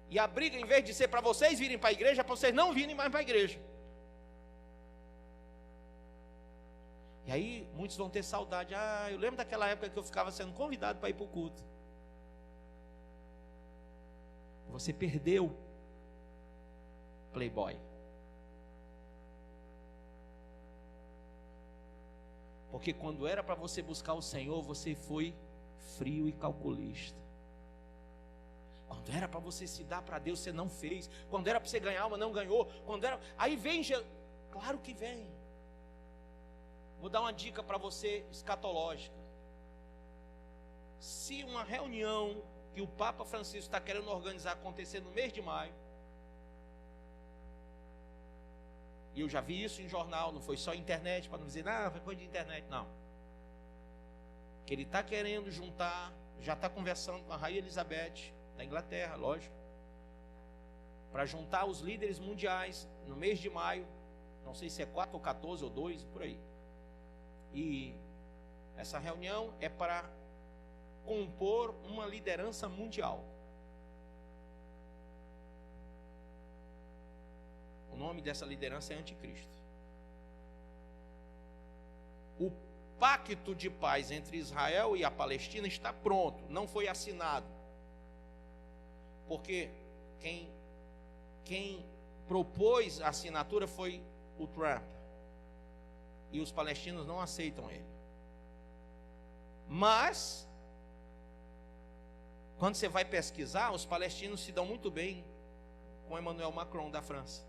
E a briga, em vez de ser para vocês virem para a igreja, é para vocês não virem mais para a igreja. E aí, muitos vão ter saudade. Eu lembro daquela época que eu ficava sendo convidado para ir para o culto. Você perdeu, playboy. Porque quando era para você buscar o Senhor, você foi frio e calculista. Quando era para você se dar para Deus, você não fez. Quando era para você ganhar alma, não ganhou. Aí vem Jesus. Claro que vem. Vou dar uma dica para você escatológica. Se uma reunião que o Papa Francisco está querendo organizar acontecer no mês de maio, e eu já vi isso em jornal, não foi só internet, para não dizer, foi coisa de internet, não. Que ele está querendo juntar, já está conversando com a Rainha Elizabeth, da Inglaterra, lógico, para juntar os líderes mundiais no mês de maio, não sei se é 4 ou 14 ou 2, por aí. E essa reunião é para compor uma liderança mundial. O nome dessa liderança é Anticristo. O pacto de paz entre Israel e a Palestina está pronto, não foi assinado. Porque quem propôs a assinatura foi o Trump. E os palestinos não aceitam ele. Mas, quando você vai pesquisar, os palestinos se dão muito bem com Emmanuel Macron da França.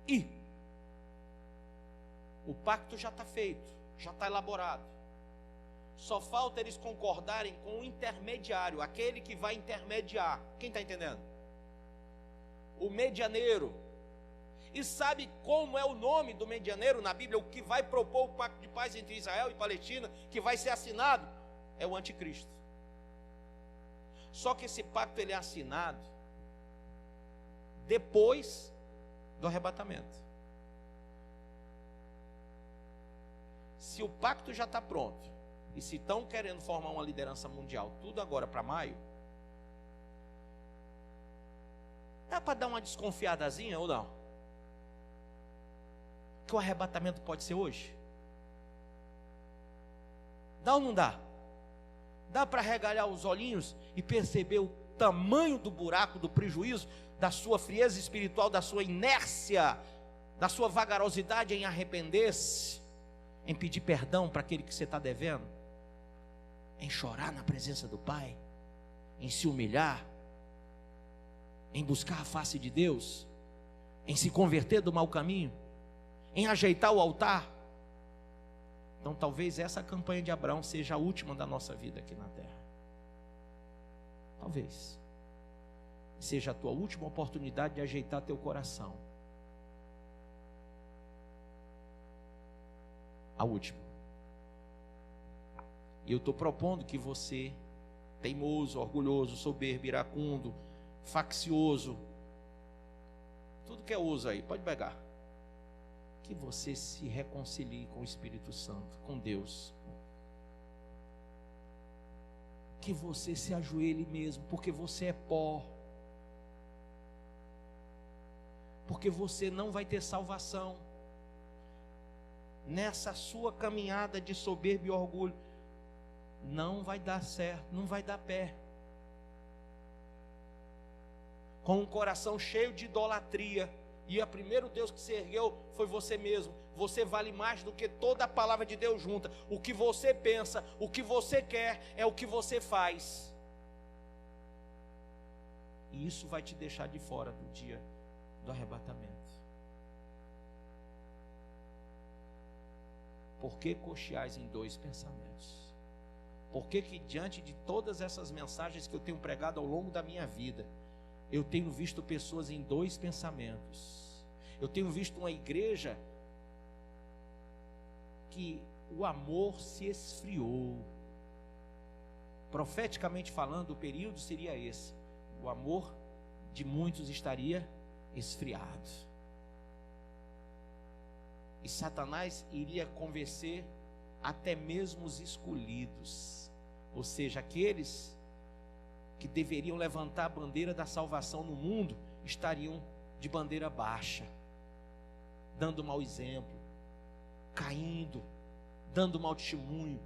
E o pacto já está feito, já está elaborado. Só falta eles concordarem com o intermediário, aquele que vai intermediar. Quem está entendendo? O medianeiro. E sabe como é o nome do medianeiro na Bíblia? O que vai propor o pacto de paz entre Israel e Palestina, que vai ser assinado, é o Anticristo. Só que esse pacto ele é assinado depois do arrebatamento. Se o pacto já está pronto, e se estão querendo formar uma liderança mundial, tudo agora para maio, dá para dar uma desconfiadazinha ou não? Que o arrebatamento pode ser hoje? Dá ou não dá? Dá para regalhar os olhinhos e perceber o tamanho do buraco, do prejuízo, da sua frieza espiritual, da sua inércia, da sua vagarosidade em arrepender-se, em pedir perdão para aquele que você está devendo, em chorar na presença do Pai, em se humilhar, em buscar a face de Deus, em se converter do mau caminho, em ajeitar o altar. Então talvez essa campanha de Abraão seja a última da nossa vida aqui na terra. Talvez seja a tua última oportunidade de ajeitar teu coração. A última. E eu estou propondo que você, teimoso, orgulhoso, soberbo, iracundo, faccioso, tudo que é oso aí, pode pegar, que você se reconcilie com o Espírito Santo, com Deus. que você se ajoelhe mesmo, porque você é pó. Porque você não vai ter salvação nessa sua caminhada de soberba e orgulho. Não vai dar certo, não vai dar pé. Com um coração cheio de idolatria, e o primeiro Deus que se ergueu foi você mesmo. Você vale mais do que toda a palavra de Deus junta. O que você pensa, o que você quer, é o que você faz. E isso vai te deixar de fora do dia do arrebatamento. Por que cocheais em dois pensamentos? Por que diante de todas essas mensagens que eu tenho pregado ao longo da minha vida, eu tenho visto pessoas em dois pensamentos? Eu tenho visto uma igreja que o amor se esfriou. Profeticamente falando, o período seria esse: o amor de muitos estaria esfriado, e Satanás iria convencer até mesmo os escolhidos, ou seja, aqueles que deveriam levantar a bandeira da salvação no mundo, estariam de bandeira baixa, dando mau exemplo, caindo, dando mau testemunho.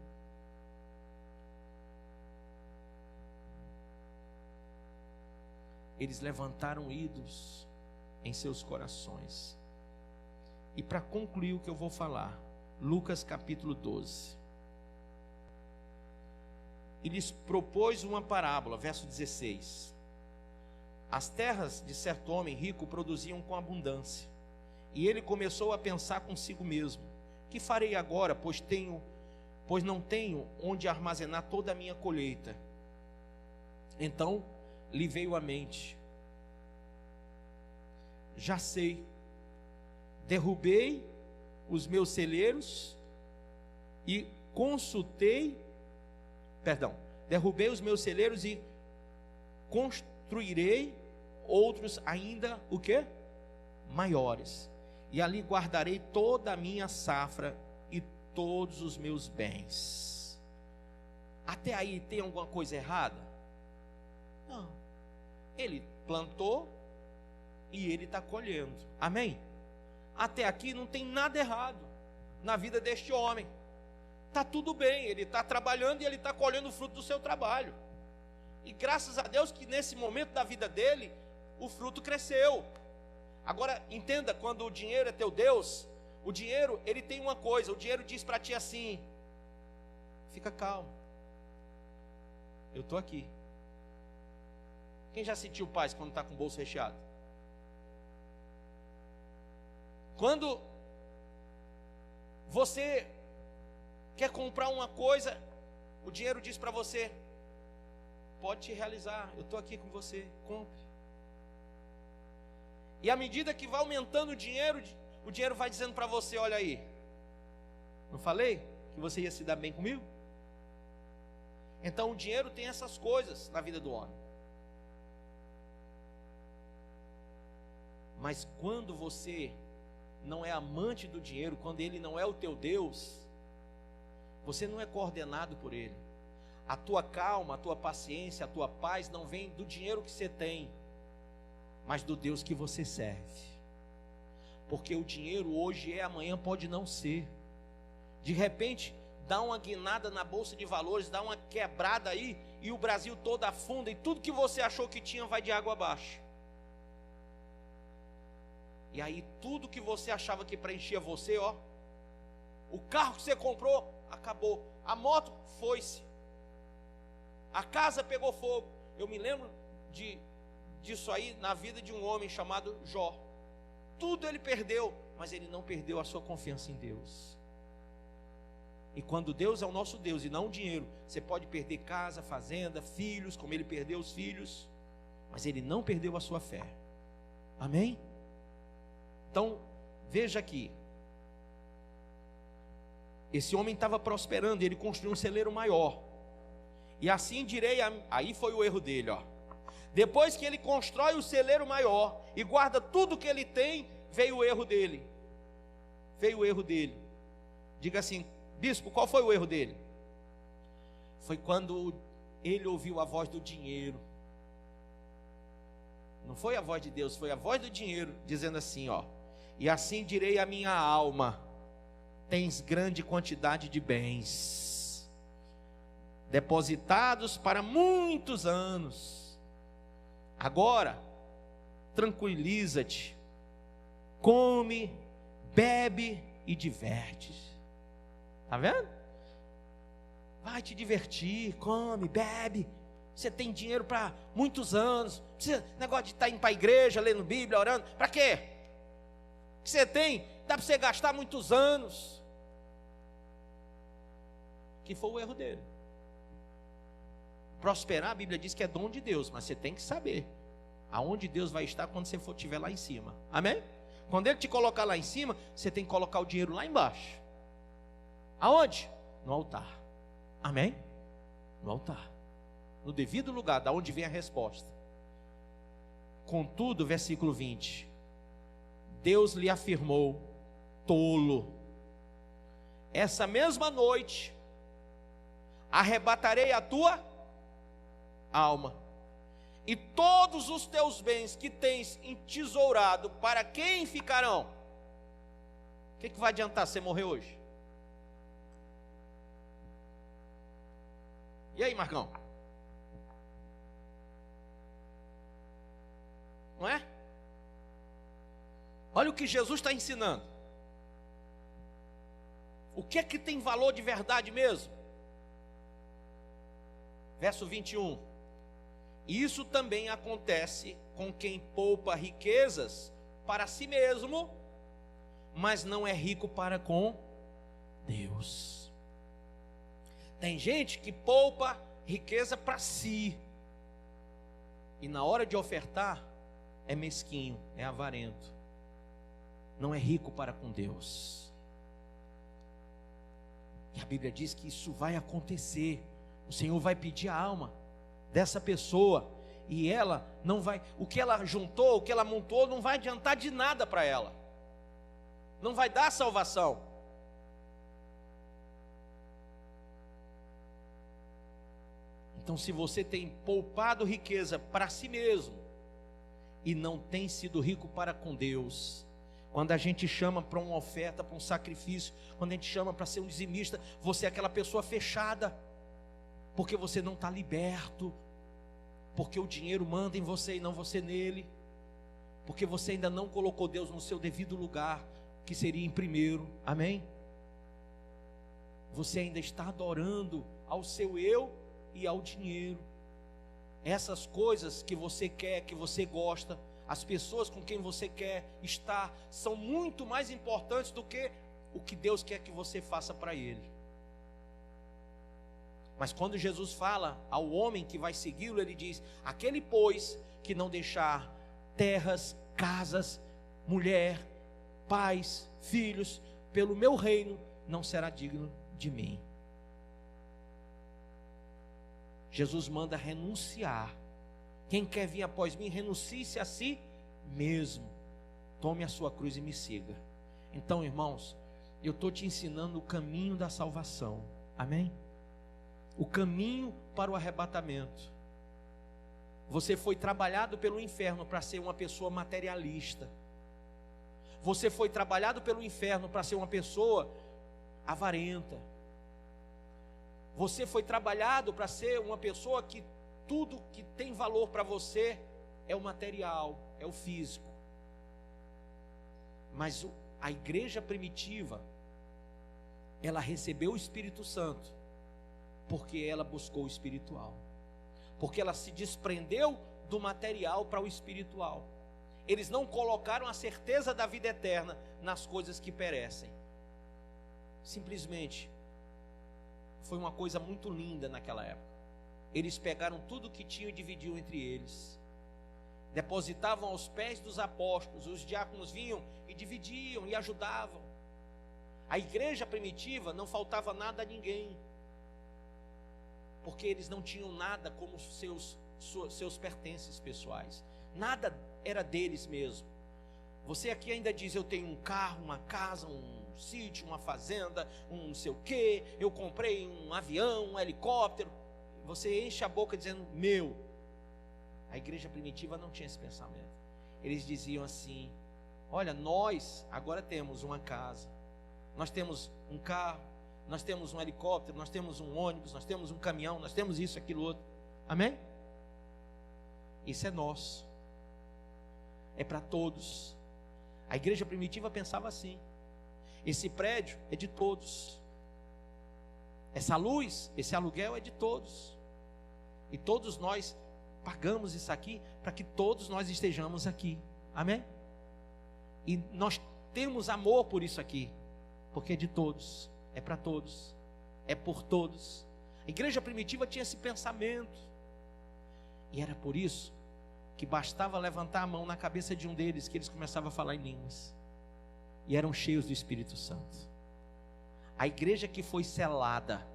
Eles levantaram ídolos em seus corações. E para concluir o que eu vou falar, Lucas capítulo 12. E lhes propôs uma parábola, verso 16. As terras de certo homem rico produziam com abundância. E ele começou a pensar consigo mesmo: que farei agora, pois não tenho onde armazenar toda a minha colheita? Então lhe veio à mente: já sei, derrubei os meus celeiros e derrubei os meus celeiros e construirei outros ainda, o quê? Maiores. E ali guardarei toda a minha safra e todos os meus bens. Até aí tem alguma coisa errada? Não. Ele plantou e ele está colhendo. Amém? Até aqui não tem nada errado na vida deste homem. Está tudo bem, ele está trabalhando e ele está colhendo o fruto do seu trabalho. E graças a Deus que nesse momento da vida dele, o fruto cresceu. Agora, entenda, quando o dinheiro é teu Deus, o dinheiro, ele tem uma coisa: o dinheiro diz para ti assim: fica calmo, eu estou aqui. Quem já sentiu paz quando está com o bolso recheado? Quando você quer comprar uma coisa, o dinheiro diz para você: pode te realizar, eu estou aqui com você, compre. E à medida que vai aumentando o dinheiro vai dizendo para você: olha aí, não falei que você ia se dar bem comigo? Então o dinheiro tem essas coisas na vida do homem. Mas quando você não é amante do dinheiro, quando ele não é o teu Deus, você não é coordenado por ele. A tua calma, a tua paciência, a tua paz não vem do dinheiro que você tem, mas do Deus que você serve. Porque o dinheiro hoje é, amanhã pode não ser. De repente dá uma guinada na bolsa de valores, dá uma quebrada aí, e o Brasil todo afunda, e tudo que você achou que tinha vai de água abaixo. E aí tudo que você achava que preenchia você, ó, o carro que você comprou, acabou. A moto foi-se. A casa pegou fogo. Eu me lembro disso aí na vida de um homem chamado Jó. Tudo ele perdeu, mas ele não perdeu a sua confiança em Deus. E quando Deus é o nosso Deus e não o dinheiro, você pode perder casa, fazenda, filhos, como ele perdeu os filhos, mas ele não perdeu a sua fé. Amém? Então, veja aqui. Esse homem estava prosperando e ele construiu um celeiro maior. E assim direi, aí foi o erro dele, ó. Depois que ele constrói o celeiro maior e guarda tudo que ele tem, veio o erro dele. Veio o erro dele. Diga assim: bispo, qual foi o erro dele? Foi quando ele ouviu a voz do dinheiro. Não foi a voz de Deus, foi a voz do dinheiro, dizendo assim, ó: e assim direi à minha alma: tens grande quantidade de bens, depositados para muitos anos. Agora, tranquiliza-te, come, bebe e diverte. Está vendo? Vai te divertir, come, bebe. Você tem dinheiro para muitos anos. Não precisa negócio de estar indo para a igreja, lendo Bíblia, orando. Para quê? O que você tem, dá para você gastar muitos anos. Que foi o erro dele. Prosperar, a Bíblia diz que é dom de Deus, mas você tem que saber aonde Deus vai estar quando você estiver lá em cima. Amém? Quando Ele te colocar lá em cima, você tem que colocar o dinheiro lá embaixo. Aonde? No altar. Amém? No altar. No devido lugar, da onde vem a resposta. Contudo, versículo 20: Deus lhe afirmou: tolo, essa mesma noite arrebatarei a tua alma, e todos os teus bens que tens entesourado, para quem ficarão? O que vai adiantar você morrer hoje? E aí, Marcão? Não é? Olha o que Jesus está ensinando. O que é que tem valor de verdade mesmo? Verso 21. Isso também acontece com quem poupa riquezas para si mesmo, mas não é rico para com Deus. Tem gente que poupa riqueza para si, e na hora de ofertar é mesquinho, é avarento, não é rico para com Deus. E a Bíblia diz que isso vai acontecer. O Senhor vai pedir a alma dessa pessoa, e ela não vai, o que ela juntou, o que ela montou, não vai adiantar de nada para ela, não vai dar salvação. Então, se você tem poupado riqueza para si mesmo e não tem sido rico para com Deus, quando a gente chama para uma oferta, para um sacrifício, quando a gente chama para ser um dizimista, você é aquela pessoa fechada, porque você não está liberto, porque o dinheiro manda em você e não você nele, porque você ainda não colocou Deus no seu devido lugar, que seria em primeiro. Amém? Você ainda está adorando ao seu eu e ao dinheiro. Essas coisas que você quer, que você gosta, as pessoas com quem você quer estar, são muito mais importantes do que o que Deus quer que você faça para Ele. Mas quando Jesus fala ao homem que vai segui-lo, Ele diz: aquele pois que não deixar terras, casas, mulher, pais, filhos, pelo meu reino, não será digno de mim. Jesus manda renunciar. Quem quer vir após mim, renuncie-se a si mesmo, tome a sua cruz e me siga. Então, irmãos, eu estou te ensinando o caminho da salvação. Amém? O caminho para o arrebatamento. Você foi trabalhado pelo inferno para ser uma pessoa materialista. Você foi trabalhado pelo inferno para ser uma pessoa avarenta. Você foi trabalhado para ser uma pessoa que tudo que tem valor para você é o material, é o físico. Mas a igreja primitiva, ela recebeu o Espírito Santo porque ela buscou o espiritual, porque ela se desprendeu do material para o espiritual. Eles não colocaram a certeza da vida eterna nas coisas que perecem. Simplesmente foi uma coisa muito linda naquela época. Eles pegaram tudo que tinham e dividiam entre eles, depositavam aos pés dos apóstolos. Os diáconos vinham e dividiam e ajudavam. A igreja primitiva não faltava nada a ninguém, porque eles não tinham nada como seus pertences pessoais. Nada era deles mesmo. Você aqui ainda diz: eu tenho um carro, uma casa, um sítio, uma fazenda, um não sei o quê, eu comprei um avião, um helicóptero. você enche a boca dizendo meu. A igreja primitiva não tinha esse pensamento. Eles diziam assim: olha, nós agora temos uma casa, nós temos um carro, nós temos um helicóptero, nós temos um ônibus, nós temos um caminhão, nós temos isso, aquilo, outro. Amém? Isso é nosso, é para todos. A igreja primitiva pensava assim: esse prédio é de todos, essa luz, esse aluguel é de todos, e todos nós pagamos isso aqui para que todos nós estejamos aqui. Amém? E nós temos amor por isso aqui, porque é de todos, é para todos, é por todos. A igreja primitiva tinha esse pensamento, e era por isso que bastava levantar a mão na cabeça de um deles, que eles começavam a falar em línguas, e eram cheios do Espírito Santo. A igreja que foi selada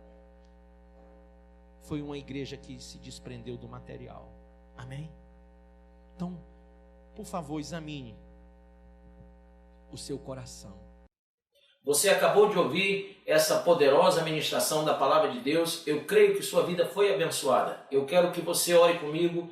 foi uma igreja que se desprendeu do material. Amém? Então, por favor, examine o seu coração. Você acabou de ouvir essa poderosa ministração da palavra de Deus. Eu creio que sua vida foi abençoada. Eu quero que você ore comigo,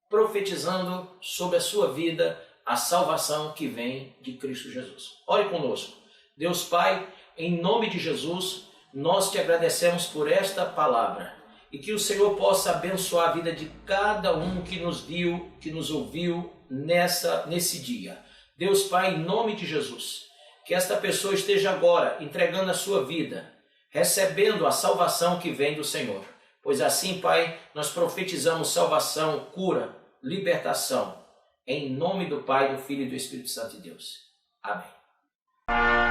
profetizando sobre a sua vida a salvação que vem de Cristo Jesus. Ore conosco. Deus Pai, em nome de Jesus, nós te agradecemos por esta palavra, e que o Senhor possa abençoar a vida de cada um que nos viu, que nos ouviu nesse dia. Deus Pai, em nome de Jesus, que esta pessoa esteja agora entregando a sua vida, recebendo a salvação que vem do Senhor. Pois assim, Pai, nós profetizamos salvação, cura, libertação, em nome do Pai, do Filho e do Espírito Santo de Deus. Amém.